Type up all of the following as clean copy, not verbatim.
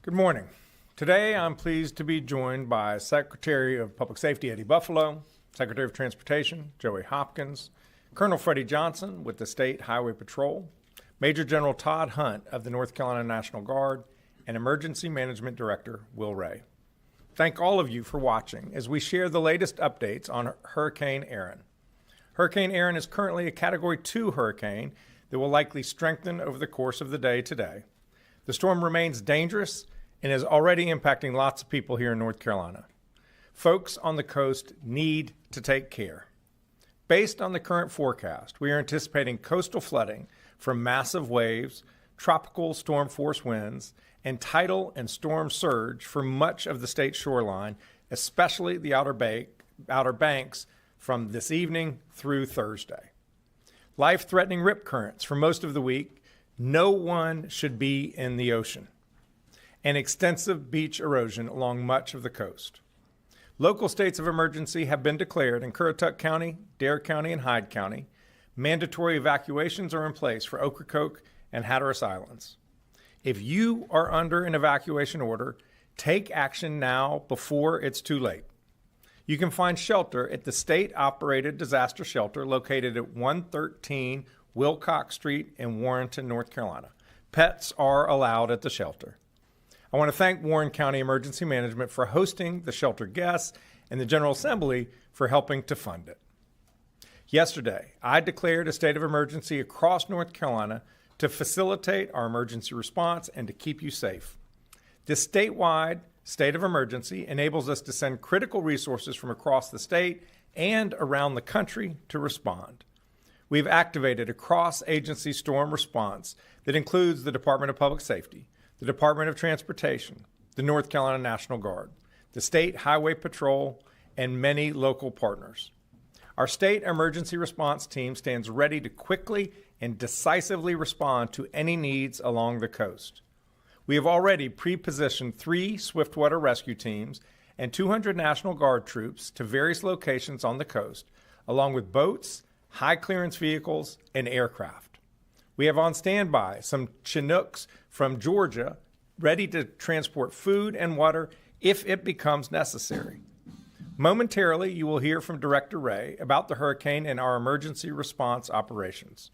Good morning. Today, I'm pleased to be joined by Secretary of Public Safety Eddie Buffalo, Secretary of Transportation Joey Hopkins, Colonel Freddie Johnson with the State Highway Patrol, Major General Todd Hunt of the North Carolina National Guard, and Emergency Management Director Will Ray. Thank all of you for watching as we share the latest updates on Hurricane Erin. Hurricane Erin is currently a Category 2 hurricane that will likely strengthen over the course of the day today. The storm remains dangerous and is already impacting lots of people here in North Carolina. Folks on the coast need to take care. Based on the current forecast, we are anticipating coastal flooding from massive waves, tropical storm force winds, and tidal and storm surge for much of the state shoreline, especially the Outer Banks from this evening through Thursday. Life-threatening rip currents for most of the week. No one should be in the ocean. And extensive beach erosion along much of the coast. Local states of emergency have been declared in Currituck County, Dare County, and Hyde County. Mandatory evacuations are in place for Ocracoke and Hatteras Islands. If you are under an evacuation order, take action now before it's too late. You can find shelter at the state-operated disaster shelter located at 113 Wilcox Street in Warrenton, North Carolina. Pets are allowed at the shelter. I want to thank Warren County Emergency Management for hosting the shelter guests and the General Assembly for helping to fund it. Yesterday, I declared a state of emergency across North Carolina to facilitate our emergency response and to keep you safe. This statewide state of emergency enables us to send critical resources from across the state and around the country to respond. We've activated a cross-agency storm response that includes the Department of Public Safety, the Department of Transportation, the North Carolina National Guard, the State Highway Patrol, and many local partners. Our state emergency response team stands ready to quickly and decisively respond to any needs along the coast. We have already pre-positioned 3 swiftwater rescue teams and 200 National Guard troops to various locations on the coast, along with boats, high-clearance vehicles, and aircraft. We have on standby some Chinooks from Georgia ready to transport food and water if it becomes necessary. Momentarily, you will hear from Director Ray about the hurricane and our emergency response operations.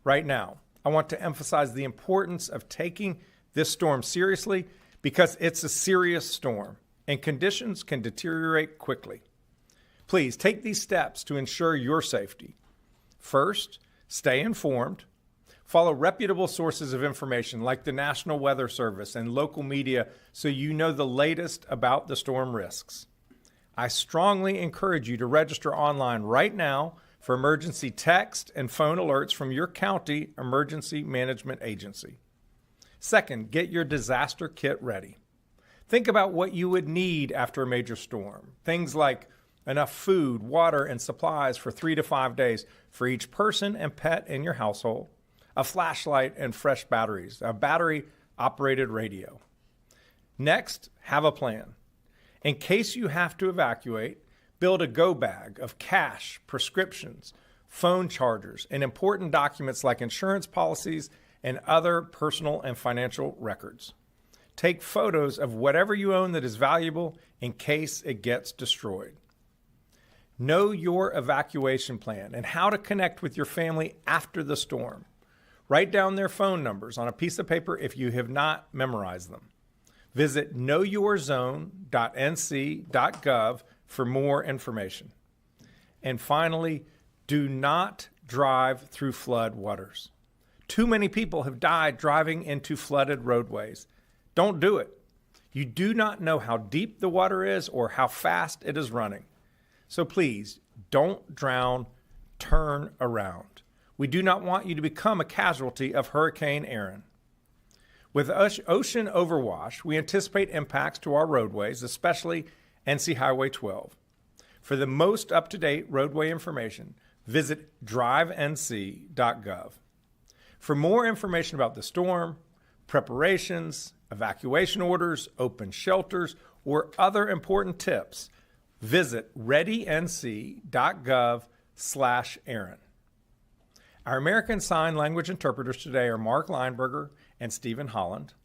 Right now, I want to emphasize the importance of taking this storm seriously because it's a serious storm and conditions can deteriorate quickly. Please take these steps to ensure your safety. First, stay informed. Follow reputable sources of information like the National Weather Service and local media so you know the latest about the storm risks. I strongly encourage you to register online right now for emergency text and phone alerts from your county emergency management agency. Second, get your disaster kit ready. Think about what you would need after a major storm. Things like enough food, water, and supplies for 3 to 5 days for each person and pet in your household, a flashlight and fresh batteries, a battery-operated radio. Next, have a plan. In case you have to evacuate, build a go bag of cash, prescriptions, phone chargers, and important documents like insurance policies and other personal and financial records. Take photos of whatever you own that is valuable in case it gets destroyed. Know your evacuation plan and how to connect with your family after the storm. Write down their phone numbers on a piece of paper if you have not memorized them. Visit knowyourzone.nc.gov for more information. And finally, do not drive through flood waters. Too many people have died driving into flooded roadways. Don't do it. You do not know how deep the water is or how fast it is running. So please, don't drown, turn around. We do not want you to become a casualty of Hurricane Erin. With ocean overwash, we anticipate impacts to our roadways, especially NC Highway 12. For the most up-to-date roadway information, visit drivenc.gov. For more information about the storm, preparations, evacuation orders, open shelters, or other important tips, visit readync.gov/Erin. Our American Sign Language interpreters today are Mark Lineberger and Stephen Holland.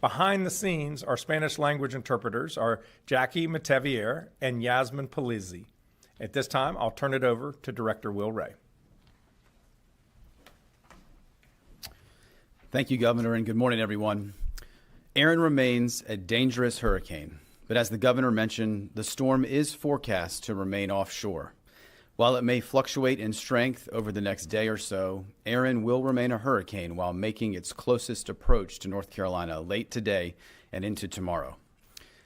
Behind the scenes, our Spanish language interpreters are Jackie Matevier and Yasmin Palizzi. At this time, I'll turn it over to Director Will Ray. Thank you, Governor, and good morning, everyone. Erin remains a dangerous hurricane, but as the Governor mentioned, the storm is forecast to remain offshore. While it may fluctuate in strength over the next day or so, Erin will remain a hurricane while making its closest approach to North Carolina late today and into tomorrow.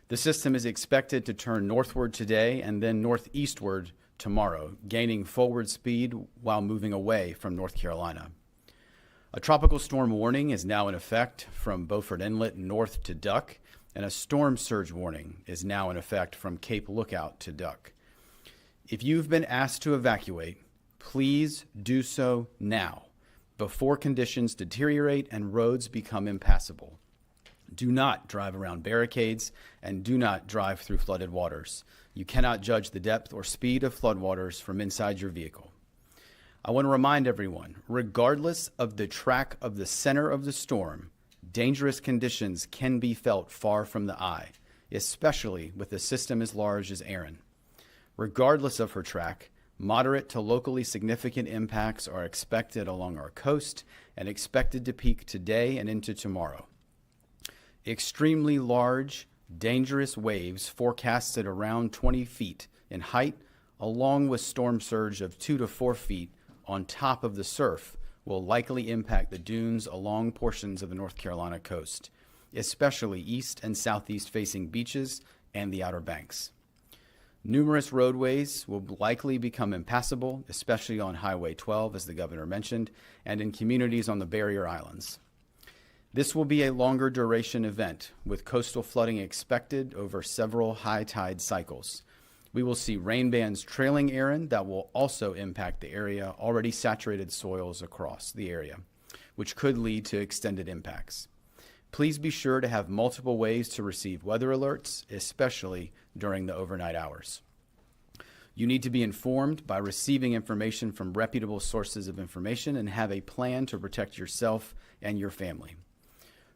The system is expected to turn northward today and then northeastward tomorrow, gaining forward speed while moving away from North Carolina. A tropical storm warning is now in effect from Beaufort Inlet north to Duck, and a storm surge warning is now in effect from Cape Lookout to Duck. If you've been asked to evacuate, please do so now, before conditions deteriorate and roads become impassable. Do not drive around barricades and do not drive through flooded waters. You cannot judge the depth or speed of floodwaters from inside your vehicle. I want to remind everyone, regardless of the track of the center of the storm, dangerous conditions can be felt far from the eye, especially with a system as large as Erin. Regardless of her track, moderate to locally significant impacts are expected along our coast and expected to peak today and into tomorrow. Extremely large, dangerous waves forecasted around 20 feet in height, along with storm surge of 2 to 4 feet on top of the surf, will likely impact the dunes along portions of the North Carolina coast, especially east and southeast facing beaches and the Outer Banks. Numerous roadways will likely become impassable, especially on Highway 12, as the Governor mentioned, and in communities on the barrier islands. This will be a longer duration event, with coastal flooding expected over several high tide cycles. We will see rain bands trailing Erin that will also impact the area, already saturated soils across the area, which could lead to extended impacts. Please be sure to have multiple ways to receive weather alerts, especially during the overnight hours. You need to be informed by receiving information from reputable sources of information and have a plan to protect yourself and your family.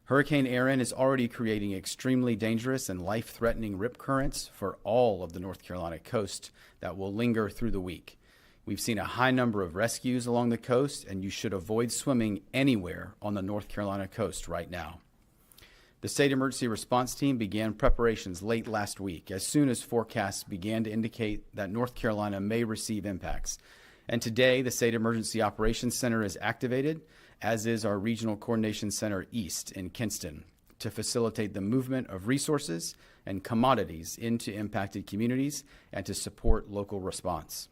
Hurricane Erin is already creating extremely dangerous and life-threatening rip currents for all of the North Carolina coast that will linger through the week. We've seen a high number of rescues along the coast, and you should avoid swimming anywhere on the North Carolina coast right now. The State Emergency Response Team began preparations late last week as soon as forecasts began to indicate that North Carolina may receive impacts. And today, the State Emergency Operations Center is activated, as is our Regional Coordination Center East in Kinston, to facilitate the movement of resources and commodities into impacted communities and to support local response.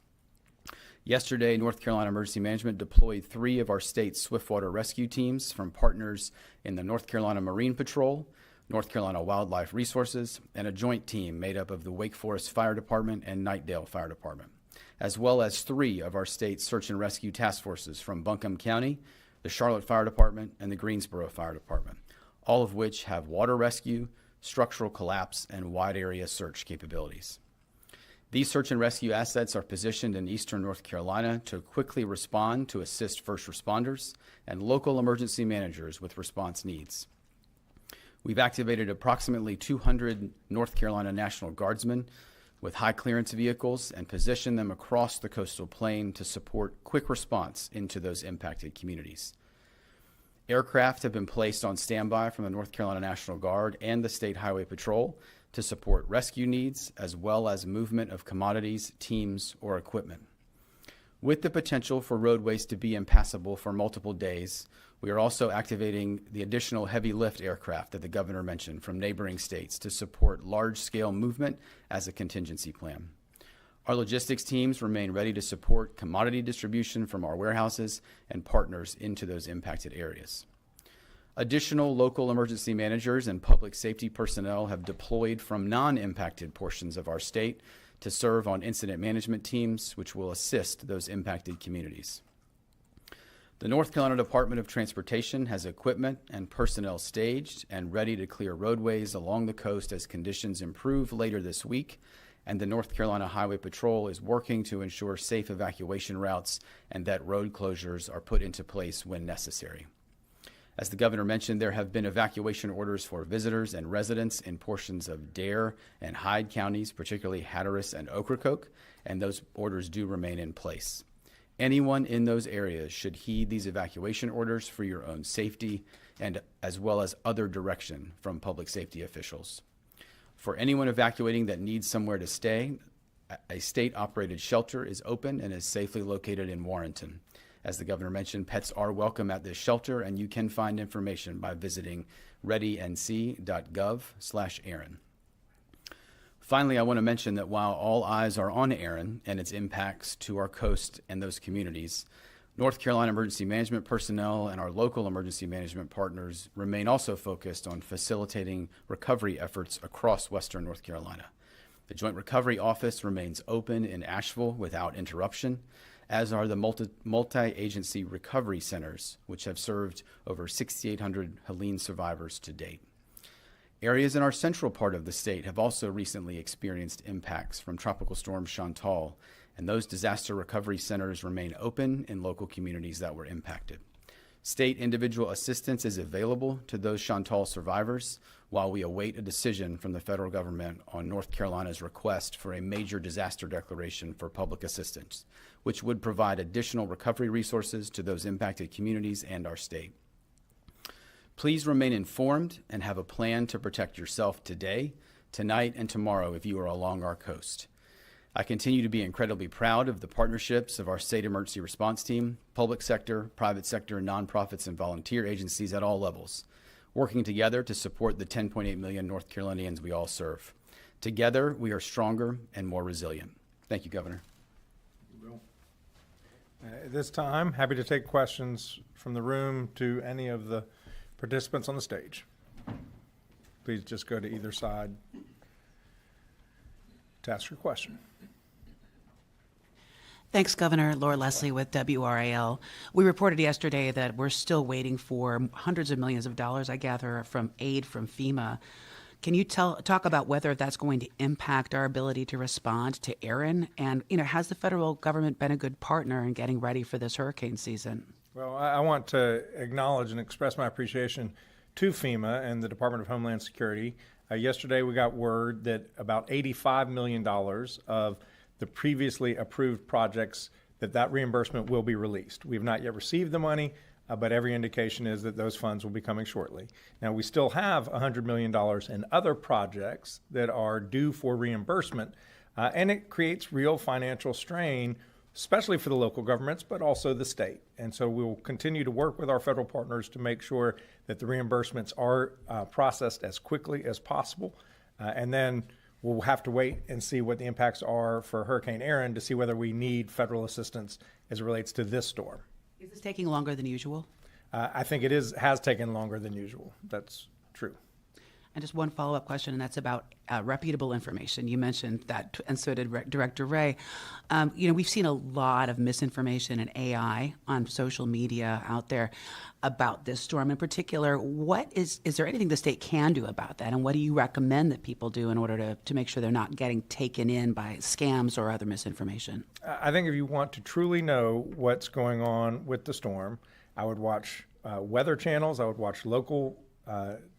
Yesterday, North Carolina Emergency Management deployed 3 of our state's swiftwater rescue teams from partners in the North Carolina Marine Patrol, North Carolina Wildlife Resources, and a joint team made up of the Wake Forest Fire Department and Knightdale Fire Department, as well as 3 of our state's search and rescue task forces from Buncombe County, the Charlotte Fire Department, and the Greensboro Fire Department, all of which have water rescue, structural collapse, and wide area search capabilities. These search and rescue assets are positioned in eastern North Carolina to quickly respond to assist first responders and local emergency managers with response needs. We've activated approximately 200 North Carolina National Guardsmen with high clearance vehicles and positioned them across the coastal plain to support quick response into those impacted communities. Aircraft have been placed on standby from the North Carolina National Guard and the State Highway Patrol to support rescue needs as well as movement of commodities, teams, or equipment. With the potential for roadways to be impassable for multiple days, we are also activating the additional heavy lift aircraft that the Governor mentioned from neighboring states to support large-scale movement as a contingency plan. Our logistics teams remain ready to support commodity distribution from our warehouses and partners into those impacted areas. Additional local emergency managers and public safety personnel have deployed from non-impacted portions of our state to serve on incident management teams, which will assist those impacted communities. The North Carolina Department of Transportation has equipment and personnel staged and ready to clear roadways along the coast as conditions improve later this week, and the North Carolina Highway Patrol is working to ensure safe evacuation routes and that road closures are put into place when necessary. As the governor mentioned, there have been evacuation orders for visitors and residents in portions of Dare and Hyde counties, particularly Hatteras and Ocracoke, and those orders do remain in place. Anyone in those areas should heed these evacuation orders for your own safety and as well as other direction from public safety officials. For anyone evacuating that needs somewhere to stay, a state-operated shelter is open and is safely located in Warrenton. As the governor mentioned, pets are welcome at this shelter, and you can find information by visiting readync.gov/Aaron. Finally, I want to mention that while all eyes are on Aaron and its impacts to our coast and those communities, North Carolina emergency management personnel and our local emergency management partners remain also focused on facilitating recovery efforts across Western North Carolina. The Joint Recovery Office remains open in Asheville without interruption, as are the multi-agency recovery centers, which have served over 6,800 Helene survivors to date. Areas in our central part of the state have also recently experienced impacts from Tropical Storm Chantal, and those disaster recovery centers remain open in local communities that were impacted. State individual assistance is available to those Chantal survivors while we await a decision from the federal government on North Carolina's request for a major disaster declaration for public assistance, which would provide additional recovery resources to those impacted communities and our state. Please remain informed and have a plan to protect yourself today, tonight, and tomorrow if you are along our coast. I continue to be incredibly proud of the partnerships of our state emergency response team, public sector, private sector, nonprofits, and volunteer agencies at all levels, working together to support the 10.8 million North Carolinians we all serve. Together, we are stronger and more resilient. Thank you, Governor. At this time, happy to take questions from the room to any of the participants on the stage. Please just go to either side to ask your question. Thanks, Governor. Laura Leslie with WRAL. We reported yesterday that we're still waiting for hundreds of millions of dollars, I gather, from aid from FEMA. Can you talk about whether that's going to impact our ability to respond to Aaron? And, has the federal government been a good partner in getting ready for this hurricane season? Well, I want to acknowledge and express my appreciation to FEMA and the Department of Homeland Security. Yesterday, we got word that about $85 million of the previously approved projects, that reimbursement will be released. We have not yet received the money, but every indication is that those funds will be coming shortly. Now, we still have $100 million in other projects that are due for reimbursement, and it creates real financial strain, especially for the local governments, but also the state. And so we will continue to work with our federal partners to make sure that the reimbursements are processed as quickly as possible. And then we'll have to wait and see what the impacts are for Hurricane Aaron to see whether we need federal assistance as it relates to this storm. Is this taking longer than usual? I think it has taken longer than usual. That's true. And just one follow-up question, and that's about reputable information. You mentioned that, and so did Director Wray. We've seen a lot of misinformation and AI on social media out there about this storm in particular. Is there anything the state can do about that, and what do you recommend that people do in order to make sure they're not getting taken in by scams or other misinformation? I think if you want to truly know what's going on with the storm, I would watch weather channels. I would watch local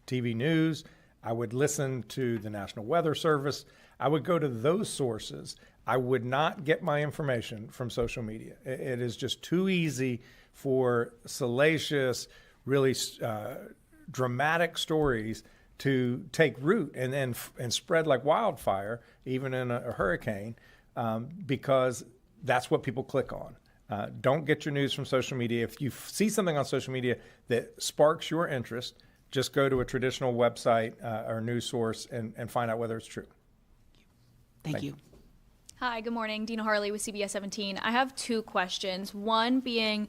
TV news. I would listen to the National Weather Service. I would go to those sources. I would not get my information from social media. It is just too easy for salacious, really dramatic stories to take root and spread like wildfire, even in a hurricane, because that's what people click on. Don't get your news from social media. If you see something on social media that sparks your interest, just go to a traditional website or news source and find out whether it's true. Thank you. Hi, good morning. Dina Harley with CBS 17. I have two questions. One being,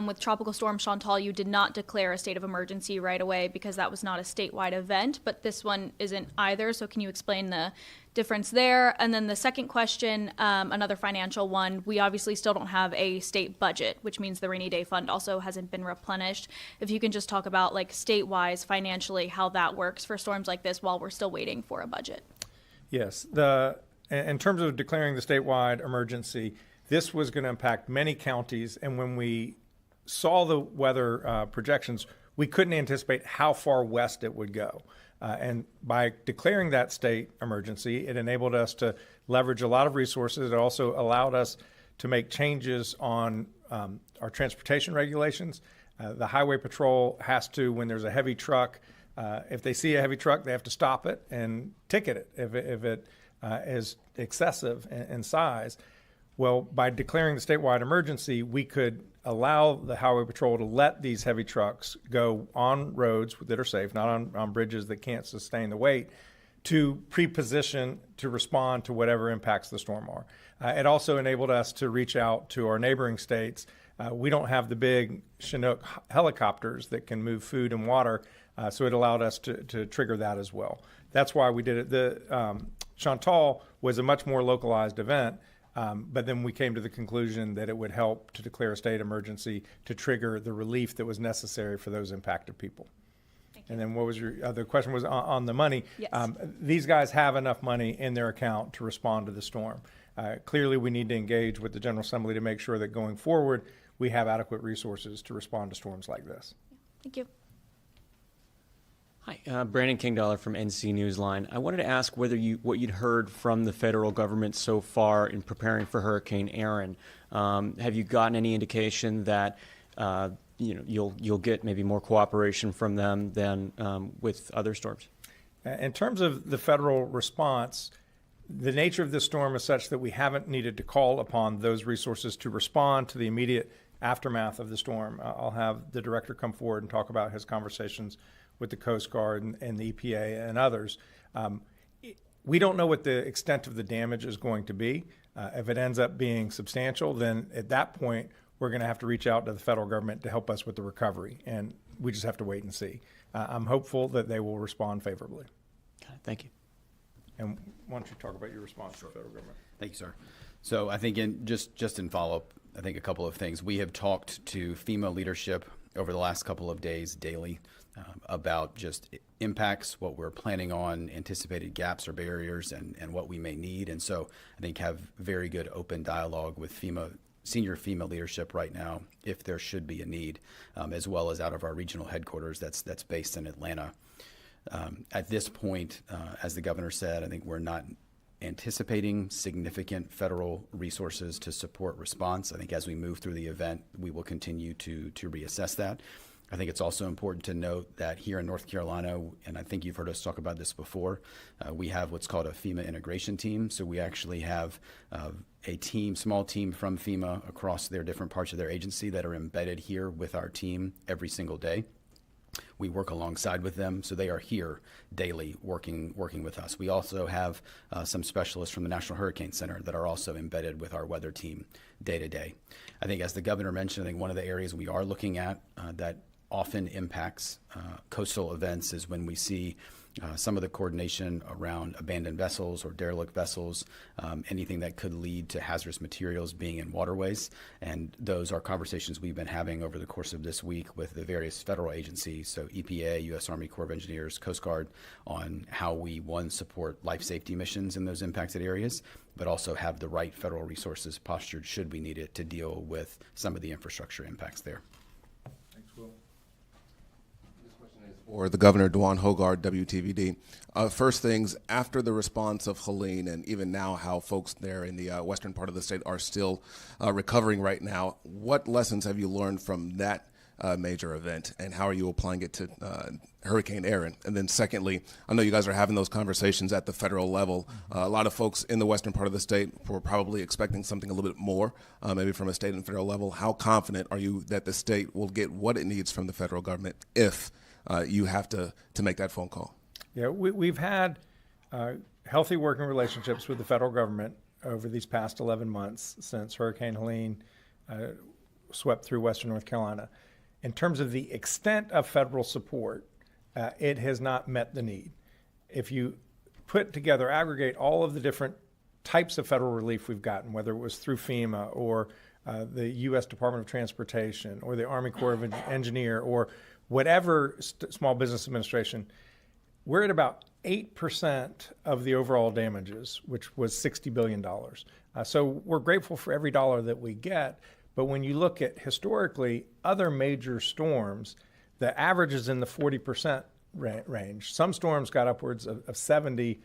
with Tropical Storm Chantal, you did not declare a state of emergency right away because that was not a statewide event, but this one isn't either. So can you explain the difference there? And then the second question, another financial one, we obviously still don't have a state budget, which means the rainy day fund also hasn't been replenished. If you can just talk about, like, state-wise financially how that works for storms like this while we're still waiting for a budget. Yes. In terms of declaring the statewide emergency, this was going to impact many counties. And when we saw the weather projections, we couldn't anticipate how far west it would go. And by declaring that state emergency, it enabled us to leverage a lot of resources. It also allowed us to make changes on our transportation regulations. The Highway Patrol has to, when there's a heavy truck, if they see a heavy truck, they have to stop it and ticket it if it is excessive in size. Well, by declaring the statewide emergency, we could allow the Highway Patrol to let these heavy trucks go on roads that are safe, not on bridges that can't sustain the weight, to pre-position to respond to whatever impacts the storm are. It also enabled us to reach out to our neighboring states. We don't have the big Chinook helicopters that can move food and water, so it allowed us to trigger that as well. That's why we did it. The Chantal was a much more localized event, but then we came to the conclusion that it would help to declare a state emergency to trigger the relief that was necessary for those impacted people. And then what was your other question was on the money? Yes. These guys have enough money in their account to respond to the storm. Clearly, we need to engage with the General Assembly to make sure that going forward, we have adequate resources to respond to storms like this. Thank you. Hi, Brandon Kingdollar from NC Newsline. I wanted to ask whether what you'd heard from the federal government so far in preparing for Hurricane Erin. Have you gotten any indication that you'll get maybe more cooperation from them than with other storms? In terms of the federal response, the nature of this storm is such that we haven't needed to call upon those resources to respond to the immediate aftermath of the storm. I'll have the director come forward and talk about his conversations with the Coast Guard and the EPA and others. We don't know what the extent of the damage is going to be. If it ends up being substantial, then at that point, we're going to have to reach out to the federal government to help us with the recovery, and we just have to wait and see. I'm hopeful that they will respond favorably. Okay, thank you. And why don't you talk about your response to the federal government? Thank you, sir. So I think just in follow-up, I think a couple of things. We have talked to FEMA leadership over the last couple of days daily about just impacts, what we're planning on, anticipated gaps or barriers, and what we may need. And so I think have very good open dialogue with FEMA, senior FEMA leadership right now, if there should be a need, as well as out of our regional headquarters that's based in Atlanta. At this point, as the governor said, I think we're not anticipating significant federal resources to support response. I think as we move through the event, we will continue to reassess that. I think it's also important to note that here in North Carolina, and I think you've heard us talk about this before, we have what's called a FEMA integration team. So we actually have a small team from FEMA across their different parts of their agency that are embedded here with our team every single day. We work alongside with them, so they are here daily working with us. We also have some specialists from the National Hurricane Center that are also embedded with our weather team day to day. I think as the governor mentioned, I think one of the areas we are looking at that often impacts coastal events is when we see some of the coordination around abandoned vessels or derelict vessels, anything that could lead to hazardous materials being in waterways. And those are conversations we've been having over the course of this week with the various federal agencies, so EPA, U.S. Army Corps of Engineers, Coast Guard, on how we, one, support life safety missions in those impacted areas, but also have the right federal resources postured should we need it to deal with some of the infrastructure impacts there. Thanks, Will. Or the Governor, Dwan Hogarth, WTVD. First things, after the response of Helene, and even now how folks there in the western part of the state are still recovering right now, what lessons have you learned from that major event, and how are you applying it to Hurricane Erin? And then secondly, I know you guys are having those conversations at the federal level. A lot of folks in the western part of the state were probably expecting something a little bit more, maybe from a state and federal level. How confident are you that the state will get what it needs from the federal government if you have to make that phone call? Yeah, we've had healthy working relationships with the federal government over these past 11 months since Hurricane Helene swept through western North Carolina. In terms of the extent of federal support, it has not met the need. If you put together, aggregate all of the different types of federal relief we've gotten, whether it was through FEMA or the U.S. Department of Transportation or the Army Corps of Engineer or whatever Small Business Administration, we're at about 8% of the overall damages, which was $60 billion. So we're grateful for every dollar that we get. But when you look at historically other major storms, the average is in the 40% range. Some storms got upwards of 70%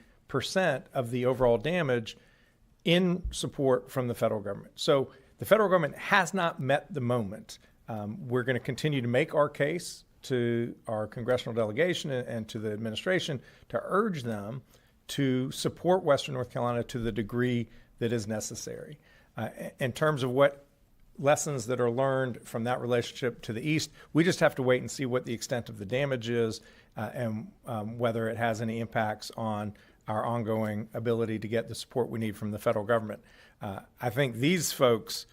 of the overall damage in support from the federal government. So the federal government has not met the moment. We're going to continue to make our case to our congressional delegation and to the administration to urge them to support Western North Carolina to the degree that is necessary. In terms of what lessons that are learned from that relationship to the east, we just have to wait and see what the extent of the damage is and whether it has any impacts on our ongoing ability to get the support we need from the federal government. I think these folks,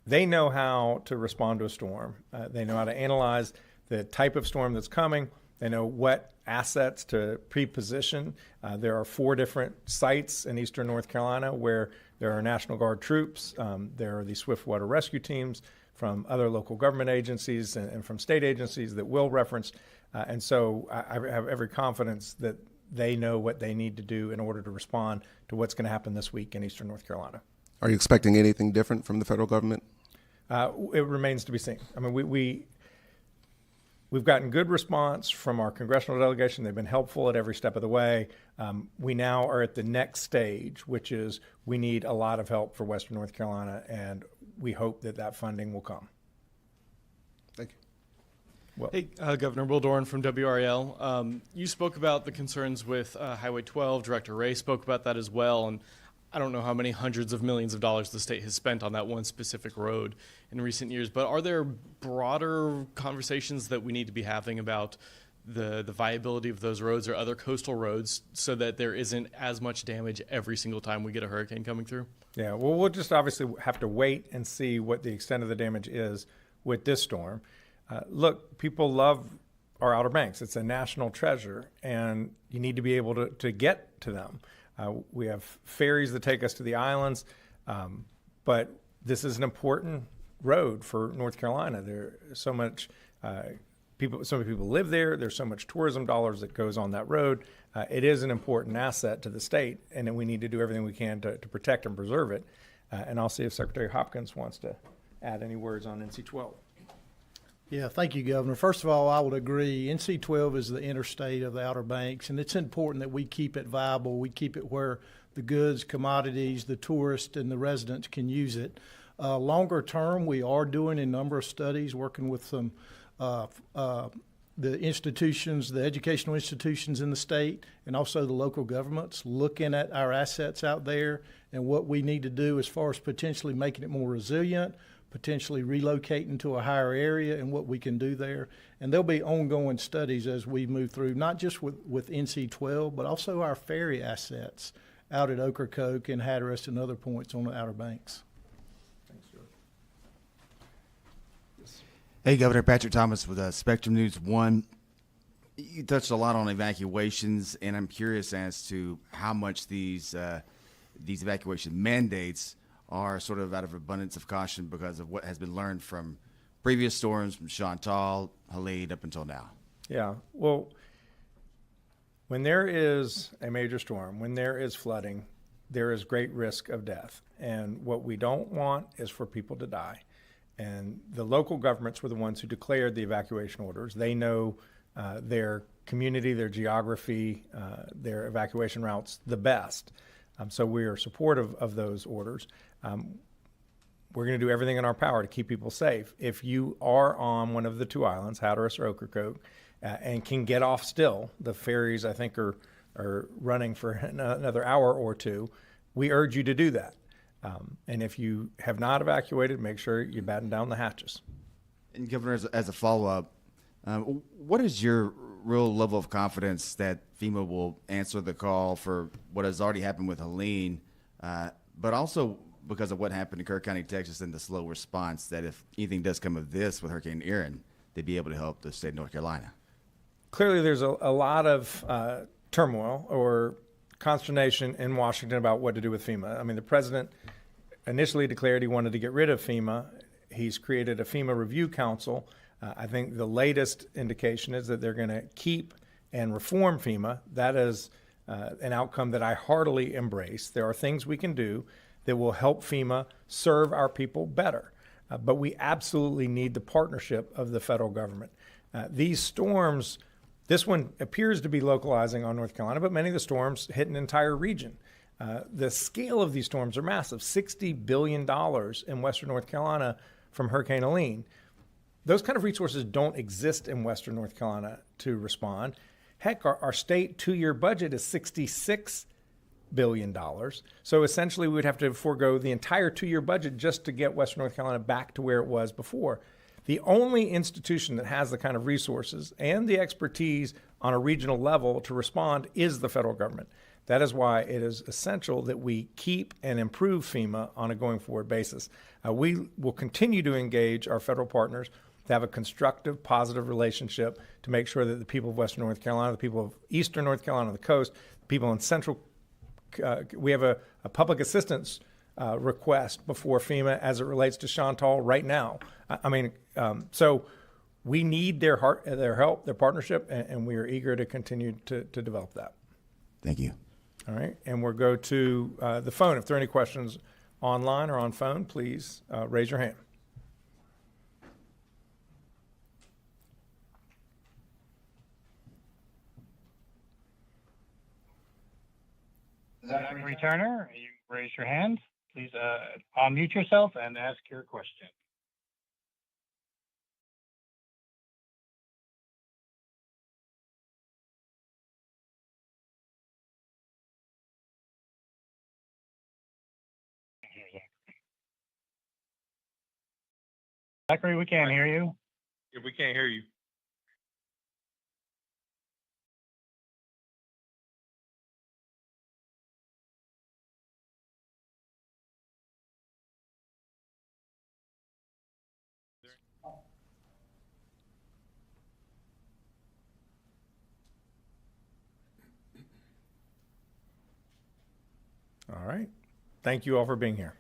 they know how to respond to a storm. They know how to analyze the type of storm that's coming. They know what assets to pre-position. There are 4 different sites in eastern North Carolina where there are National Guard troops. There are the swiftwater rescue teams from other local government agencies and from state agencies that Will referenced. And so I have every confidence that they know what they need to do in order to respond to what's going to happen this week in eastern North Carolina. Are you expecting anything different from the federal government? It remains to be seen. I mean, we've gotten good response from our congressional delegation. They've been helpful at every step of the way. We now are at the next stage, which is we need a lot of help for Western North Carolina, and we hope that that funding will come. Thank you. Well, Hey, Governor Will Doran from WRAL. You spoke about the concerns with Highway 12. Director Ray spoke about that as well. And I don't know how many hundreds of millions of dollars the state has spent on that one specific road in recent years, but are there broader conversations that we need to be having about the viability of those roads or other coastal roads so that there isn't as much damage every single time we get a hurricane coming through? yeah, well, we'll just obviously have to wait and see what the extent of the damage is with this storm. Look, people love our Outer Banks. It's a national treasure, and you need to be able to get to them. We have ferries that take us to the islands, but this is an important road for North Carolina. There's so much so many people live there. There's so much tourism dollars that goes on that road. It is an important asset to the state, and we need to do everything we can to protect and preserve it. And I'll see if Secretary Hopkins wants to add any words on NC-12. Yeah, thank you, Governor. First of all, I would agree. NC-12 is the interstate of the Outer Banks, and it's important that we keep it viable. We keep it where the goods, commodities, the tourists, and the residents can use it. Longer term, we are doing a number of studies, working with some the institutions, the educational institutions in the state, and also the local governments, looking at our assets out there and what we need to do as far as potentially making it more resilient, potentially relocating to a higher area and what we can do there. And there'll be ongoing studies as we move through, not just with NC-12, but also our ferry assets out at Ocracoke and Hatteras and other points on the Outer Banks. Hey, Governor Patrick Thomas with Spectrum News 1. You touched a lot on evacuations, and I'm curious as to how much these evacuation mandates are sort of out of abundance of caution because of what has been learned from previous storms, from Chantal, Helene, up until now. Yeah, well, when there is a major storm, when there is flooding, there is great risk of death. And what we don't want is for people to die. And the local governments were the ones who declared the evacuation orders. They know their community, their geography, their evacuation routes the best. So we are supportive of those orders. We're going to do everything in our power to keep people safe. If you are on one of the 2 islands, Hatteras or Ocracoke, and can get off still, the ferries I think are running for another hour or 2, we urge you to do that. And if you have not evacuated, make sure you batten down the hatches. And Governor, as a follow-up, what is your real level of confidence that FEMA will answer the call for what has already happened with Helene, but also because of what happened in Kirk County, Texas, and the slow response, that if anything does come of this with Hurricane Erin, they'd be able to help the state of North Carolina? Clearly, there's a lot of turmoil or consternation in Washington about what to do with FEMA. I mean, the president initially declared he wanted to get rid of FEMA. He's created a FEMA review council. I think the latest indication is that they're going to keep and reform FEMA. That is an outcome that I heartily embrace. There are things we can do that will help FEMA serve our people better. But we absolutely need the partnership of the federal government. These storms, this one appears to be localizing on North Carolina, but many of the storms hit an entire region. The scale of these storms are massive, $60 billion in western North Carolina from Hurricane Helene. Those kind of resources don't exist in western North Carolina to respond. Heck, our state 2-year budget is $66 billion. So essentially, we would have to forego the entire 2-year budget just to get western North Carolina back to where it was before. The only institution that has the kind of resources and the expertise on a regional level to respond is the federal government. That is why it is essential that we keep and improve FEMA on a going forward basis. We will continue to engage our federal partners to have a constructive, positive relationship to make sure that the people of western North Carolina, the people of eastern North Carolina, the coast, the people in central, we have a public assistance request before FEMA as it relates to Chantal right now. So we need their help, their partnership, and we are eager to continue to develop that. Thank you. All right, and we'll go to the phone. If there are any questions online or on phone, please raise your hand. Zachary Turner, you raise your hand. Please unmute yourself and ask your question. Zachary, we can't hear you. If we can't hear you. All right. Thank you all for being here.